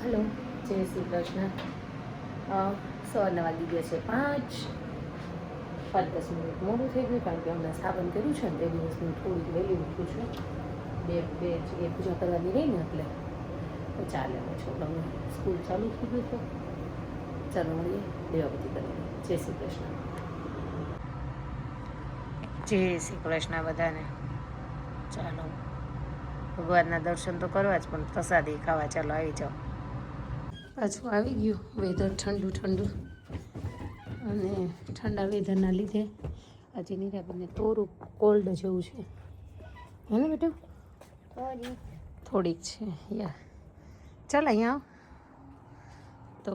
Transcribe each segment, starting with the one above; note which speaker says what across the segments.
Speaker 1: Hello, જય શ્રી કૃષ્ણ. સવારના વાગી ગયા છે 5. 5-10 મિનિટ મોડું થઈ ગયું કારણ કે હમણાં સ્થાપન કર્યું છે ને તે દિવસનું થોડીક વહેલી ઉઠ્યું છું. બે જગ્યાએ પૂજા કરવાની રહી ને એટલે તો ચાલે. છોકરાઓને સ્કૂલ ચાલુ થઈ ગયું તો ચાલો મળીએ દેવાબતી કરવાની. જય શ્રી કૃષ્ણ. જય શ્રી કૃષ્ણ બધાને. ચાલો ભગવાનના દર્શન તો કરવા જ પણ પ્રસાદી ખાવા ચાલો આવી જાઓ. પાછું આવી ગયું વેધર ઠંડુ ઠંડુ અને ઠંડા વેધરના લીધે આજે નીરાબેનને થોડુંક કોલ્ડ જેવું છે હે ને બેટા? થોડીક છે યા. ચાલ અહીંયા આવ તો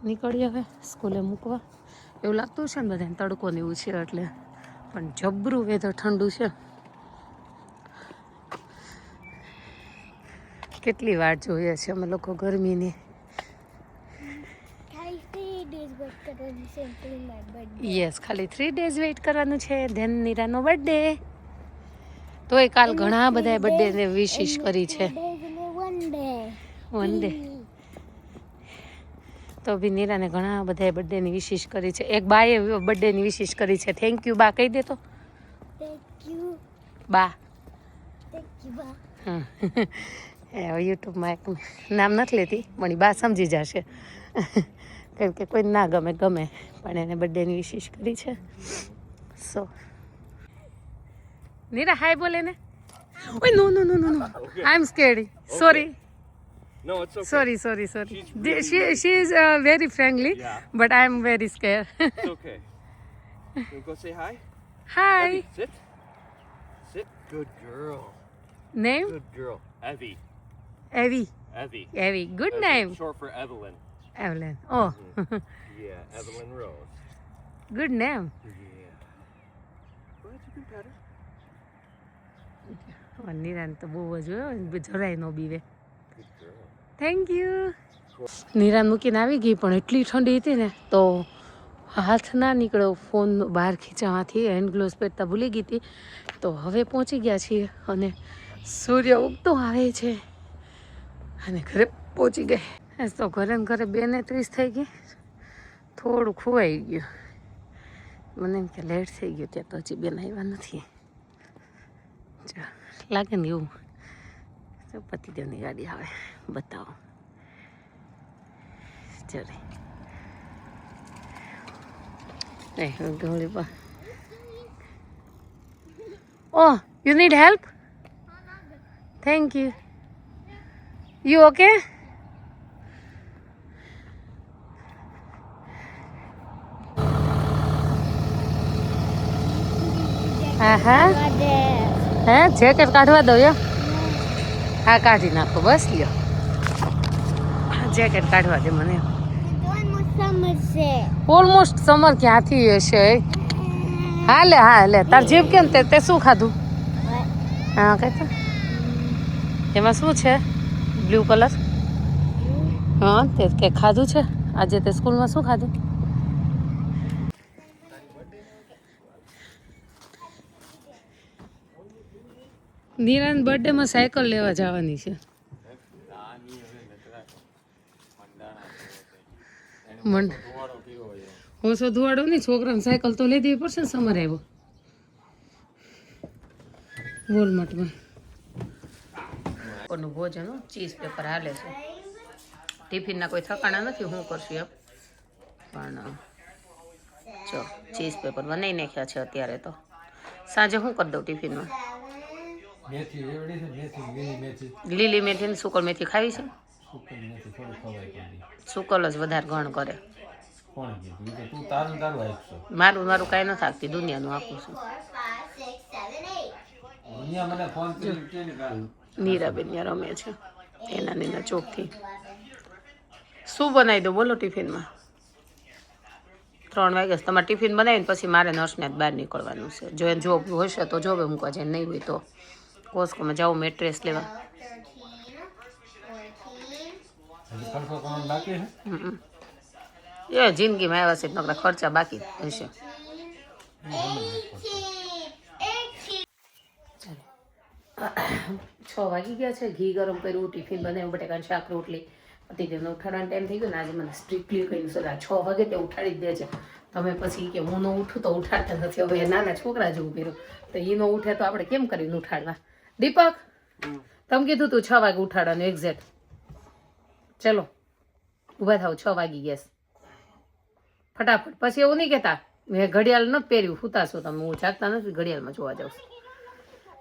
Speaker 1: નીકળીએ હવે સ્કૂલે મૂકવા. એવું લાગતું છે ને બધાને તડકો ને એવું છે એટલે, પણ જબરું વેધર ઠંડુ છે. કેટલી વાર જોઈએ છે અમે લોકો ગરમીની. યસ, ખાલી 3 days વેઇટ કરવાનું છે. ધેન નીરાનો બર્થડે. તો એ કાલ ઘણા બધા બર્થડે ને વિશિશ કરી છે. 1 day તો બી નીરાને ઘણા બધા બર્થડેની વિશિશ કરી છે. એક બાએ બર્થડેની વિશિશ કરી છે. થેન્ક યુ બા કહી દે તો. થેન્ક યુ બા. થેન્ક યુ બા. હા યુટ્યુબમાં એક નામ નથી લેતી પણ બા સમજી જશે કેમ કે કોઈ ના ગમે પણ એને બર્થડેની વિશિશ કરી છે. સો નીરા હાય બોલે ને. ઓય no no no no no I am scared. Sorry.
Speaker 2: No, it's okay.
Speaker 1: Sorry. She is very friendly,
Speaker 2: Yeah.
Speaker 1: but I am very scared.
Speaker 2: It's okay. You go say hi.
Speaker 1: Hi.
Speaker 2: Evie, sit. Sit. Good girl.
Speaker 1: Name?
Speaker 2: Good girl. Evie.
Speaker 1: Evie.
Speaker 2: Evie.
Speaker 1: Good
Speaker 2: That's
Speaker 1: name.
Speaker 2: short for Evelyn.
Speaker 1: Evelyn. Oh,
Speaker 2: Yeah, Evelyn Rose.
Speaker 1: good name.
Speaker 2: Yeah. Go ahead, you can pet her.
Speaker 1: નિરાન તો બહુ જ હોય, જરાય ન બીવે.
Speaker 2: Good girl.
Speaker 1: Thank you. નિરાન મૂકીને આવી ગઈ પણ એટલી ઠંડી હતી ને તો હાથ ના નીકળ્યો ફોન બહાર ખીચામાંથી. હેન્ડ ગ્લોવ્સ પહેરતા ભૂલી ગઈ હતી. તો હવે પહોંચી ગયા છીએ અને સૂર્ય ઉગતો આવે છે અને ઘરે પહોંચી ગઈ. તો ઘરે ને ઘરે 2:30 થઈ ગઈ. થોડું ખોવાઈ ગયું. મને એમ કે લેટ થઈ ગયું ત્યાં તો હજી બેન આવ્યા નથી. લાગે ને એવું. પતિદેવની ગાડી આવે બતાવો. ચાલે ગોળી પા. Oh, you need help? Thank you. You okay? હા હે જેકેટ કાઢવા દો યો. હા કાઢી નાખો બસ લ્યો. જેકેટ કાઢવા દે મને. ઓલમોસ્ટ સમર ક્યાંથી હશે? હા લે તાર જીભ કેમ તે શું ખાધું? હા કહેતો એમાં શું છે? Blue colour. હા તે કે ખાધું છે આજે તે સ્કૂલમાં શું ખાધું? નિરાન બર્થડેમાં સાયકલ લેવા જવાની છે. ઓછો ધુવાડો નહીં, છોકરાને સાયકલ તો લઈ દેવી પડશે ને. સમર આવ્યો વોલમાર્ટમાં. કોનું ભોજન ચીઝ પેપર હાલે છે. ટિફિનના કોઈ થકાણા નથી. હું કરશું એમ પણ જો ચીઝ પેપર બનાવી નાખ્યા છે અત્યારે. તો સાંજે શું કરી દઉં ટિફિનમાં? લીલી મેથી ને સુકલ મેથી ખાવી છે? સુકલ જ વધારે ગણ કરે. મારું કાંઈ નથી આપતી, દુનિયાનું આપું છું. નીરાબેન ત્યાં રમે છે એના ચોકથી. શું બનાવી દો બોલો ટિફિનમાં? 3 વાગ્યા. તમારે ટિફિન બનાવીને પછી મારે નર્સને બહાર નીકળવાનું છે. જો એને જોબ હશે તો જોબે મૂકવા જાય, નહીં હોય તો કોસ્કોમાં જાઉં મેટ્રેસ લેવા. એ જિંદગીમાં આવ્યા છે નકરા ખર્ચા બાકી હશે. 6 વાગી ગયા છે. ઘી ગરમ કર્યું, ટિફિન બનાવ્યું, બટેકાનું શાક, રોટલી. પતિદેવને ઉઠાડવાનો ટાઈમ થઈ ગયો ને આજે મને સ્ટ્રિક્ટલી કહ્યું સર 6 વાગે તે ઉઠાડી જ દે છે. તમે પછી કે હું ન ઉઠું તો ઉઠાડતા નથી. હવે નાના છોકરા જેવું કર્યું તો એ ન ઉઠે તો આપણે કેમ કરીને ઉઠાડવા. દીપક તમે કીધું તું 6 વાગે ઉઠાડવાનું એક્ઝેક્ટ. ચલો ઊભા થાવ, 6 વાગી ગયા છે. ફટાફટ. પછી એવું નહીં કહેતા મેં ઘડિયાળ નથી પહેર્યું, સુતાશો તમે, હું જાગતા નથી ઘડિયાળમાં જોવા જાઉં છું.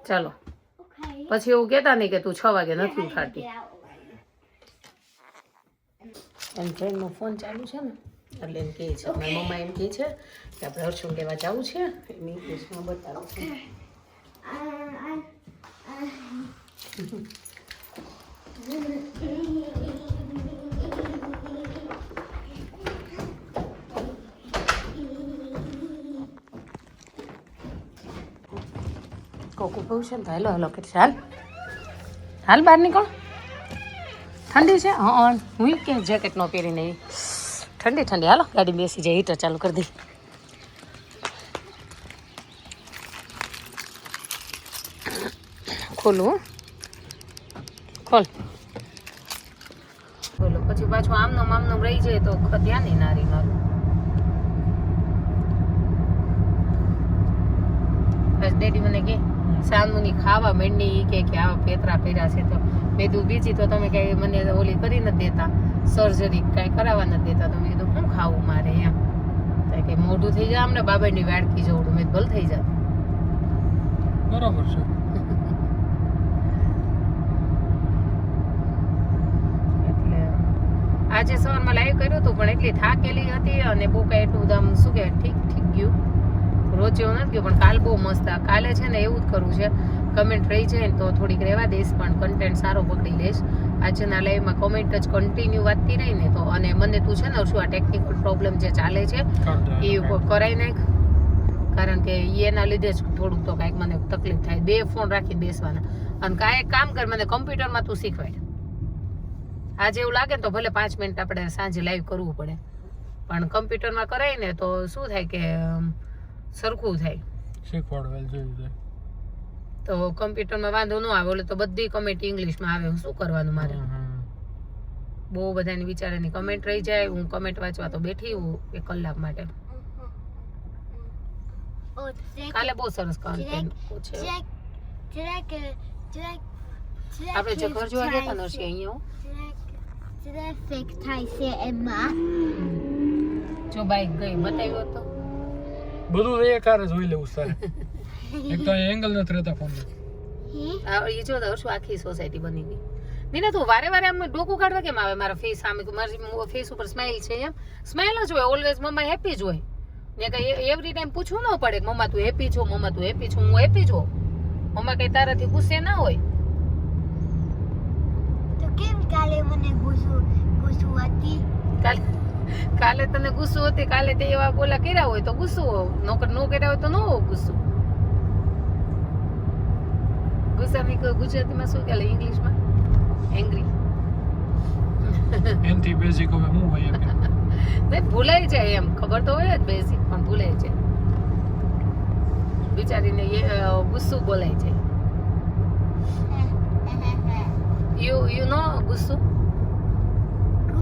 Speaker 1: ચાલો પછી એવું કહેતા નહીં કે તું 6 વાગે નથી ઉઠાડતી. એમ ટ્રેનનો ફોન ચાલુ છે ને એટલે એમ કહે છે, મારી મમ્મા એમ કહે છે કે આપણે હર્ષું લેવા જવું છે. એમ ઇંગ્લિશમાં બતાવું છે. કોકુ બહુ છે ને તો હેલો હેલો કે હાલ હાલ બહાર નીકળ. ઠંડી છે હા હું કે જેકેટ નો પહેરીને ઠંડી ઠંડી. હાલો ગાડી બેસી જાય, હીટર ચાલુ કરી દઈ. ખોલું ખોલ. બોલો પછી પાછું આમનો રહી જાય તો ધ્યાન નહીં નારી મારું. ડેડી મને કે સાંજની ખાવા માંડી કે આવા પેતરા પહેર્યા છે તો મેં કીધું બીજી તો તમે કઈ મને ઓલી કરી નથી દેતા, સર્જરી કઈ કરાવવા નથી દેતા. તો મેં કીધું શું ખાવું મારે એમ. કે મોઢું થઈ જાય અમને બાબાની વાડકી જવડું. મેં ભલ થઈ જાય.
Speaker 3: બરાબર છે.
Speaker 1: એટલે આજે સવારમાં લાઈવ કર્યું હતું પણ એટલી થાકેલી હતી અને બહુ કઈ એટલું આમ શું કે ઠીક ગયું. રોજ એવું નથી ગયું પણ કાલ બહુ મસ્ત. કાલે છે ને એવું જ કરવું છે, કમેન્ટ રહી જાય ને તો થોડીક રહેવા દઈશ પણ કન્ટેન્ટ સારો પકડી લઈશ. આજના લાઈવમાં કમેન્ટ જ કન્ટિન્યુ વાંચતી રહી ને તો. અને મને તું છે ને શું આ ટેકનિકલ પ્રોબ્લેમ જે ચાલે છે એ કરાવી નાખ, કારણ કે એના લીધે જ થોડુંક તો કાંઈક મને તકલીફ થાય. 2 ફોન રાખીને બેસવાના. અને કાંઈ કામ કર, મને કમ્પ્યુટરમાં તું શીખવાડ. આજે એવું લાગે ને તો ભલે 5 મિનિટ આપણે સાંજે લાઈવ કરવું પડે પણ કમ્પ્યુટરમાં કરાય ને તો શું થાય કે સરખું થાય.
Speaker 3: શીખવાડવેલ જોયું છે
Speaker 1: તો કમ્પ્યુટરમાં વાંધો ન આવે. ઓલે તો બધી કમેન્ટ ઇંગ્લિશમાં આવે, શું કરવાનું મારે. બહુ બધાની વિચારેની કમેન્ટ રહી જાય. હું કમેન્ટ વાંચવા તો બેઠી હું 1 કલાક માટે. કાલે બહુ સરસ કન્ટેન્ટ છે. આપણે જે ઘર જોવા ગયા હતા નરસી અહીંયા જો બાઈક ગઈ બતાવ્યું હતું
Speaker 3: બધું એ કાર જોઈ લેવું સારે. એક તો એંગલ નથી રહેતા ફોન.
Speaker 1: એ જો હર્ષુ આખી સોસાયટી બની ગઈ. નીના તું વારે વારે આમ ડોકું કાઢવા કેમ આવે મારા ફેસ સામે? મારી ફેસ ઉપર સ્માઈલ છે એમ. સ્માઈલ જ હોય ઓલવેઝ. મમ્મા હેપી જ હોય ને કઈ એવરી ટાઈમ પૂછવું ન પડે કે મમ્મા તું હેપી છો, મમ્મા તું હેપી છો. હું હેપી છું. મમ્મા કઈ તારાથી ગુસ્સે ના હોય.
Speaker 4: તો કેમ કાલે મને ગુસ્સો હતી?
Speaker 1: કાલે તને ગુસ્સો હતી, કાલે તે એવા બોલા કર્યા હોય તો ગુસ્સો, નો કર્યા હોય તો ન હો ગુસ્સો. ગુસ્સાની ગુજરાતીમાં શું કહેવાય ઇંગ્લિશમાં? એંગ્રી.
Speaker 3: એનથી બેઝિક હવે હું હોય કે
Speaker 1: નહીં ભૂલાઈ જાય એમ. ખબર તો હોય જ બેઝિક પણ ભૂલાઈ જાય. બિચારીને ગુસ્સો બોલાઈ જાય. યુ નો ગુસ્સો